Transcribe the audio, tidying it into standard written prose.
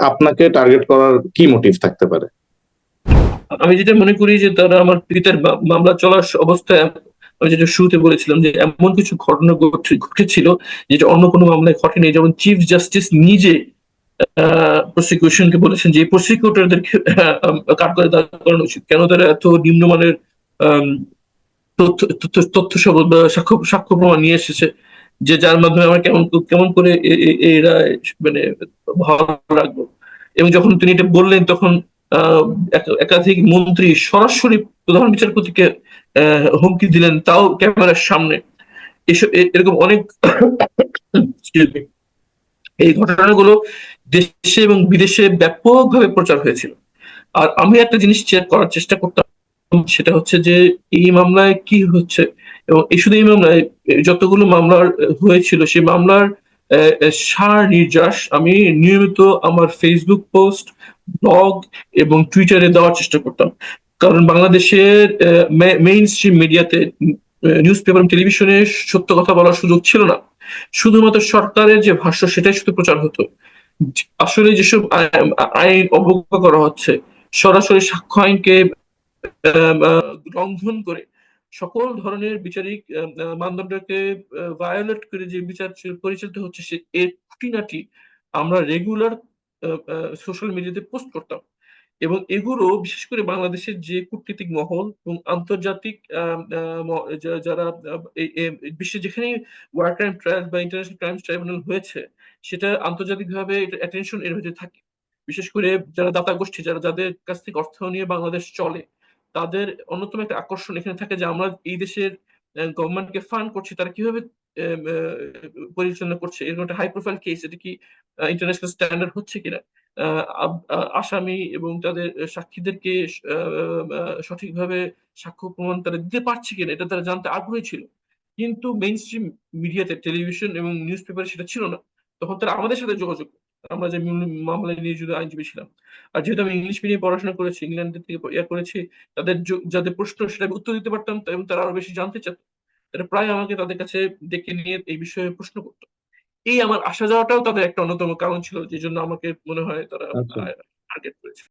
আপনাকে টার্গেট করার কি মোটিভ থাকতে পারে? আমি যেটা মনে করি যে তারা আমার পিতার মামলা চলার অবস্থায় আমি যেটা শুরুতে বলেছিলাম যে এমন কিছু ঘটনা ঘটেছিল যেটা অন্য কোনো মামলায় ঘটেনি। যেমন চিফ জাস্টিস নিজে প্রসিকিউশনকে বলেছেন যে প্রসিকিউটরদেরকে কাঠগড়ায় দাঁড় করানো উচিত। কেন তারা এত নিম্নমানের আম তথ্য সবল বা সাক্ষ্য প্রমাণ নিয়ে এসেছে যে যার মাধ্যমে আমরা কেমন কেমন করে এরা মানে ভালো রাখবো। এবং যখন তিনি এটা বললেন তখন আহ, একাধিক মন্ত্রী সরাসরি প্রধান বিচারপতিকে হুমকি দিলেন, তাও ক্যামেরার সামনে। এরকম অনেক excuse me, এই ঘটনাগুলো দেশে এবং বিদেশে ব্যাপকভাবে প্রচার হয়েছিল। আর আমি একটা জিনিস চেক করার চেষ্টা করতাম, সেটা হচ্ছে যে এই মামলায় কি হচ্ছে। এবং এই শুধু এই মামলায় যতগুলো মামলার হয়েছিল সেই মামলার সার নির্যাস আমি নিয়মিত আমার ফেসবুক পোস্ট, ব্লগ এবং টুইটারে দেওয়ার চেষ্টা করতাম। কারণ বাংলাদেশের মেইন স্ট্রিম মিডিয়াতে, নিউজ পেপার, টেলিভিশনে সত্য কথা বলার সুযোগ ছিল না। শুধুমাত্র সরকারের যে ভাষ্য সেটাই শুধু প্রচার হতো। আসলে যেসব আইন অবজ্ঞা করা হচ্ছে, সরাসরি সাক্ষ্য আইনকে লঙ্ঘন করে সকল ধরনের বিচারিক মানদণ্ডকে ভায়োলেট করে যে বিচার পরিচালিত হচ্ছে, সে এর খুঁটিনাটি আমরা রেগুলার সোশ্যাল মিডিয়াতে পোস্ট করতাম। এবং এগুলো বিশেষ করে বাংলাদেশের যে কূটনীতিক মহল এবং আন্তর্জাতিক যারা বিশ্বে যেখানেই ওয়ার ক্রাইম ট্রায়াল বা ইন্টারন্যাশনাল ক্রাইমস ট্রাইব্যুনাল হয়েছে, সেটা আন্তর্জাতিকভাবে এটা অ্যাটেনশন এর ভেতরে থাকে। বিশেষ করে যারা দাতা গোষ্ঠী, যাদের কাছ থেকে অর্থ নিয়ে বাংলাদেশ চলে, তাদের অন্যতম একটা আকর্ষণ এখানে থাকে যে আমরা এই দেশের গভর্নমেন্টকে ফান্ড করছি, তারা কিভাবে পরিচালনা করছে। এরকম একটা হাই প্রোফাইল কেস, এটা কি ইন্টারন্যাশনাল স্ট্যান্ডার্ড হচ্ছে কিনা, আসামি এবং তাদের সাক্ষীদেরকে সঠিকভাবে সাক্ষ্য প্রমাণ তারা দিতে পারছে কিনা, এটা তারা জানতে আগ্রহী ছিল। কিন্তু মেইন স্ট্রিম মিডিয়াতে, টেলিভিশন এবং নিউজ পেপারে সেটা ছিল না। তখন তারা আমাদের সাথে যোগাযোগ করতো। আমরা যে মামলায় নিয়োজিত আইনজীবী ছিলাম। আর যেহেতু আমি ইংলিশ মিডিয়ামে পড়াশোনা করেছি, ইংল্যান্ডের থেকে করেছি, তাদের যাদের প্রশ্ন সেটা আমি উত্তর দিতে পারতাম, এবং তারা আরো বেশি জানতে চাত। তারা প্রায় আমাকে তাদের কাছে ডেকে নিয়ে এই বিষয়ে প্রশ্ন করতো। এই আমার আসা যাওয়াটাও তাদের একটা অন্যতম কারণ ছিল, যে জন্য আমাকে মনে হয় তারা আচ্ছা। টার্গেট করেছে।